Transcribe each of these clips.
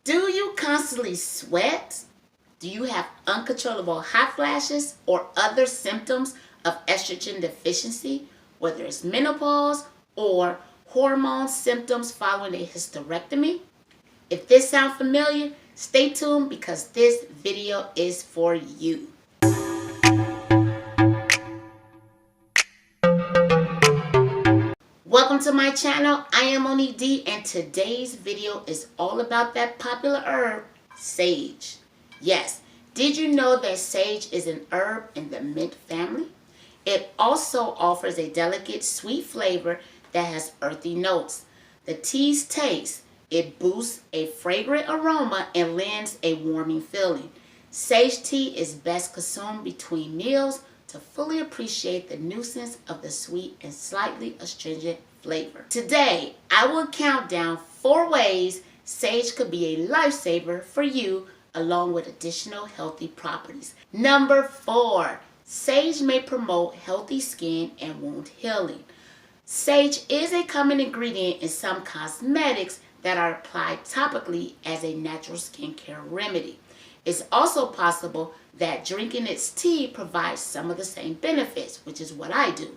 Do you constantly sweat? Do you have uncontrollable hot flashes or other symptoms of estrogen deficiency, whether it's menopause or hormone symptoms following a hysterectomy? If this sounds familiar, stay tuned because this video is for you. Welcome to my channel. I am Oni D, and today's video is all about that popular herb, sage. Yes, did you know that sage is an herb in the mint family? It also offers a delicate sweet flavor that has earthy notes. The tea's taste, it boosts a fragrant aroma and lends a warming feeling. Sage tea is best consumed between meals to fully appreciate the nuisance of the sweet and slightly astringent flavor. Today, I will count down 4 ways sage could be a lifesaver for you, along with additional healthy properties. Number 4, sage may promote healthy skin and wound healing. Sage is a common ingredient in some cosmetics that are applied topically as a natural skincare remedy. It's also possible that drinking its tea provides some of the same benefits, which is what I do.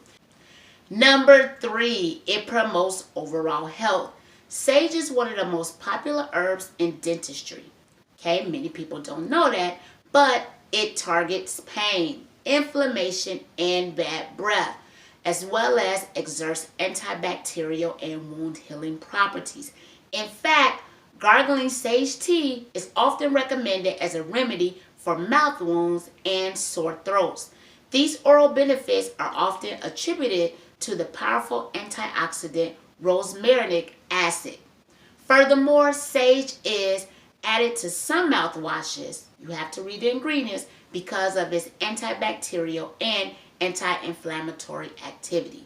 Number 3, it promotes overall health. Sage is one of the most popular herbs in dentistry. Okay, many people don't know that, but it targets pain, inflammation, and bad breath, as well as exerts antibacterial and wound healing properties. In fact, gargling sage tea is often recommended as a remedy for mouth wounds and sore throats. These oral benefits are often attributed to the powerful antioxidant rosmarinic acid. Furthermore, sage is added to some mouthwashes. You have to read the ingredients because of its antibacterial and anti-inflammatory activity.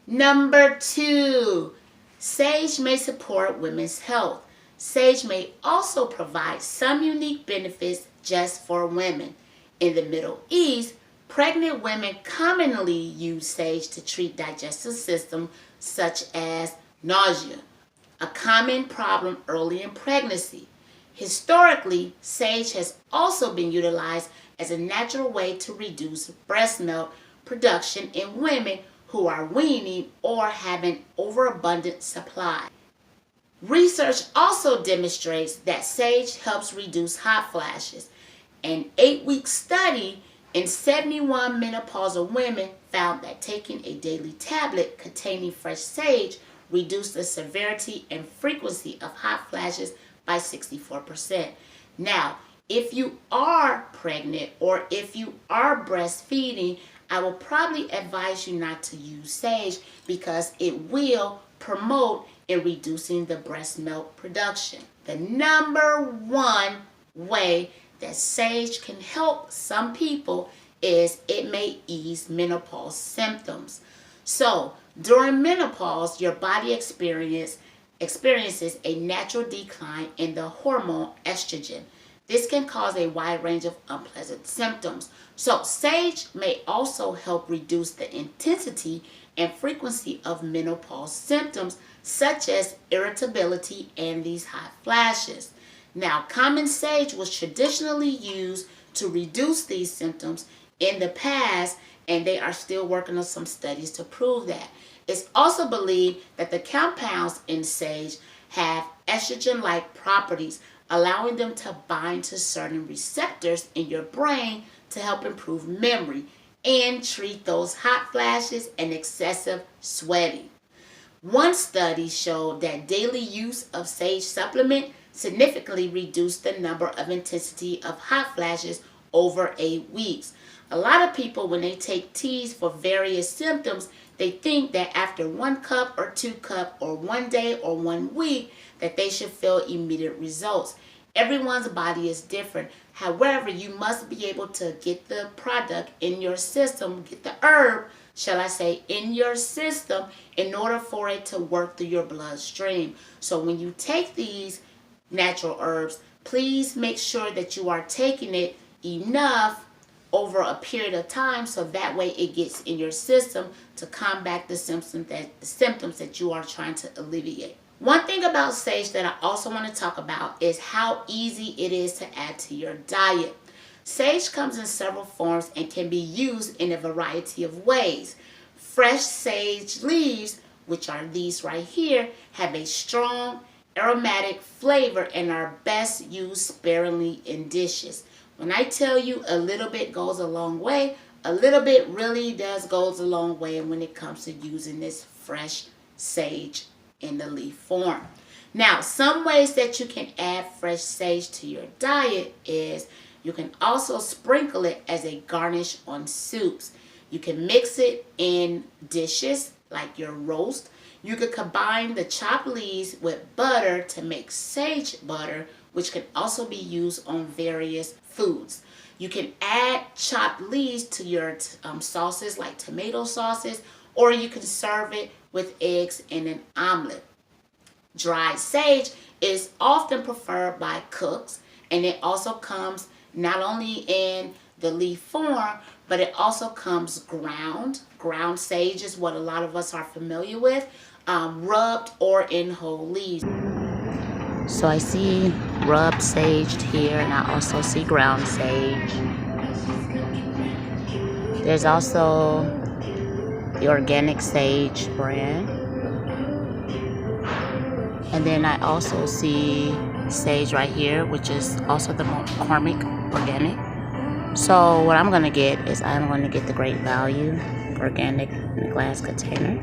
Number 2, sage may support women's health. Sage may also provide some unique benefits just for women. In the Middle East, pregnant women commonly use sage to treat digestive systems such as nausea, a common problem early in pregnancy. Historically, sage has also been utilized as a natural way to reduce breast milk production in women who are weaning or have an overabundant supply. Research also demonstrates that sage helps reduce hot flashes. An 8-week study in 71 menopausal women found that taking a daily tablet containing fresh sage reduced the severity and frequency of hot flashes by 64%. Now, if you are pregnant or if you are breastfeeding, I will probably advise you not to use sage because it will promote in reducing the breast milk production. The number 1 way that sage can help some people is it may ease menopause symptoms. So during menopause, your body experiences a natural decline in the hormone estrogen. This can cause a wide range of unpleasant symptoms. So sage may also help reduce the intensity and frequency of menopause symptoms such as irritability and these hot flashes. Now, common sage was traditionally used to reduce these symptoms in the past, and they are still working on some studies to prove that. It's also believed that the compounds in sage have estrogen-like properties, allowing them to bind to certain receptors in your brain to help improve memory and treat those hot flashes and excessive sweating. One study showed that daily use of sage supplement significantly reduced the number of intensity of hot flashes over 8 weeks. A lot of people, when they take teas for various symptoms, they think that after 1 cup or 2 cups or 1 day or 1 week that they should feel immediate results. Everyone's body is different. However, you must be able to get the product in your system, get the herb, shall I say, in your system in order for it to work through your bloodstream. So when you take these natural herbs, please make sure that you are taking it enough over a period of time so that way it gets in your system to combat the symptoms that you are trying to alleviate. One thing about sage that I also want to talk about is how easy it is to add to your diet. Sage comes in several forms and can be used in a variety of ways. Fresh sage leaves, which are these right here, have a strong aromatic flavor and are best used sparingly in dishes. When I tell you a little bit goes a long way, a little bit really does goes a long way when it comes to using this fresh sage in the leaf form. Now, some ways that you can add fresh sage to your diet is you can also sprinkle it as a garnish on soups. You can mix it in dishes like your roast. You could combine the chopped leaves with butter to make sage butter, which can also be used on various foods. You can add chopped leaves to your sauces like tomato sauces, or you can serve it with eggs in an omelet. Dried sage is often preferred by cooks, and it also comes not only in the leaf form, but it also comes ground. Ground sage is what a lot of us are familiar with, rubbed or in whole leaves. So I see rubbed sage here, and I also see ground sage. There's also the organic sage brand. And then I also see sage right here, which is also the McCormick organic. So what I'm going to get is I'm going to get the Great Value organic in a glass container.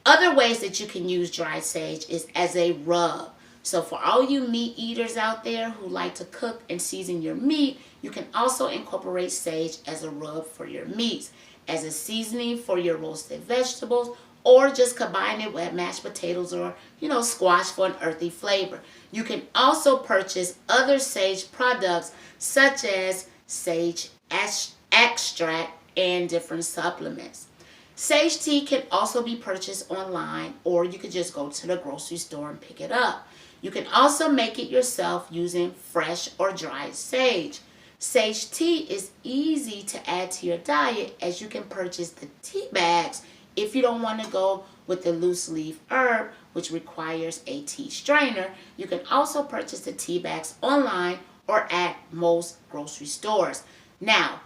Other ways that you can use dried sage is as a rub. So for all you meat eaters out there who like to cook and season your meat, you can also incorporate sage as a rub for your meats, as a seasoning for your roasted vegetables, or just combine it with mashed potatoes or, squash for an earthy flavor. You can also purchase other sage products such as sage extract and different supplements. Sage tea can also be purchased online, or you could just go to the grocery store and pick it up. You can also make it yourself using fresh or dried sage. Sage tea is easy to add to your diet, as you can purchase the tea bags if you don't want to go with the loose leaf herb, which requires a tea strainer. You can also purchase the tea bags online or at most grocery stores. Now,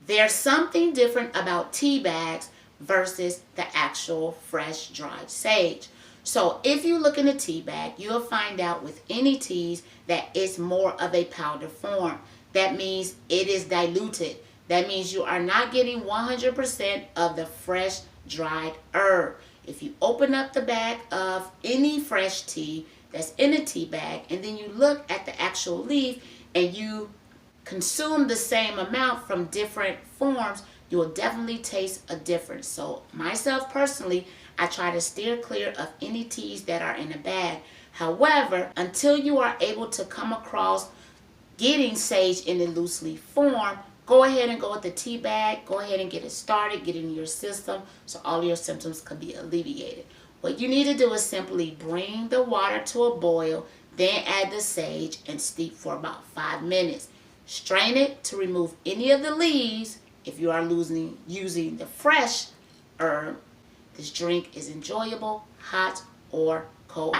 there's something different about tea bags versus the actual fresh dried sage. So if you look in a tea bag, you'll find out with any teas that it's more of a powder form. That means it is diluted. That means you are not getting 100% of the fresh dried herb. If you open up the bag of any fresh tea that's in a tea bag, and then you look at the actual leaf and you consume the same amount from different forms, you will definitely taste a difference. So myself personally, I try to steer clear of any teas that are in a bag. However, until you are able to come across getting sage in a loose leaf form, go ahead and go with the tea bag. Go ahead and get it started, get it in your system so all your symptoms can be alleviated. What you need to do is simply bring the water to a boil, then add the sage and steep for about 5 minutes. Strain it to remove any of the leaves. If you are using the fresh herb, this drink is enjoyable, hot or cold.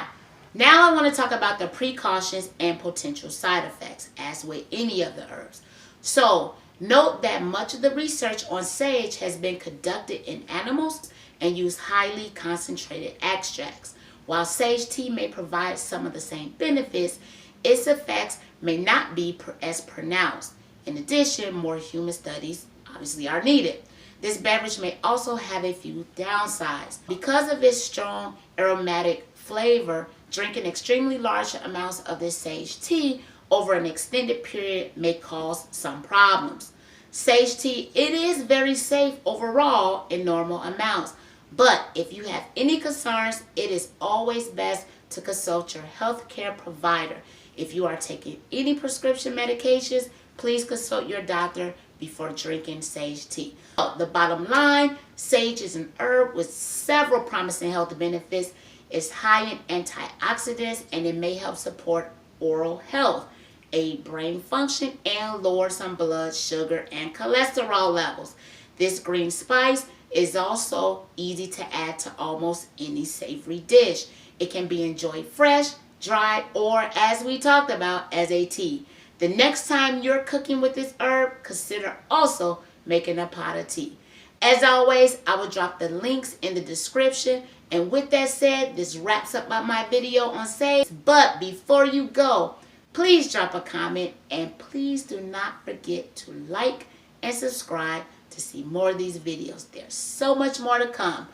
Now I want to talk about the precautions and potential side effects, as with any of the herbs. So note that much of the research on sage has been conducted in animals and use highly concentrated extracts. While sage tea may provide some of the same benefits, its effects may not be as pronounced. In addition, more human studies obviously are needed. This beverage may also have a few downsides. Because of its strong aromatic flavor, drinking extremely large amounts of this sage tea over an extended period may cause some problems. Sage tea, it is very safe overall in normal amounts, but if you have any concerns, it is always best to consult your healthcare provider. If you are taking any prescription medications, please consult your doctor before drinking sage tea. The bottom line, sage is an herb with several promising health benefits. It's high in antioxidants, and it may help support oral health, aid brain function, and lower some blood sugar and cholesterol levels. This green spice It's also easy to add to almost any savory dish. It can be enjoyed fresh, dried, or as we talked about, as a tea. The next time you're cooking with this herb, consider also making a pot of tea. As always, I will drop the links in the description. And with that said, this wraps up my video on sage. But before you go, please drop a comment and please do not forget to like and subscribe to see more of these videos. There's so much more to come.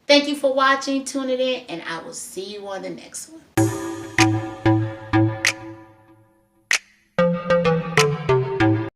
Thank you for watching, tuning in, and I will see you on the next one.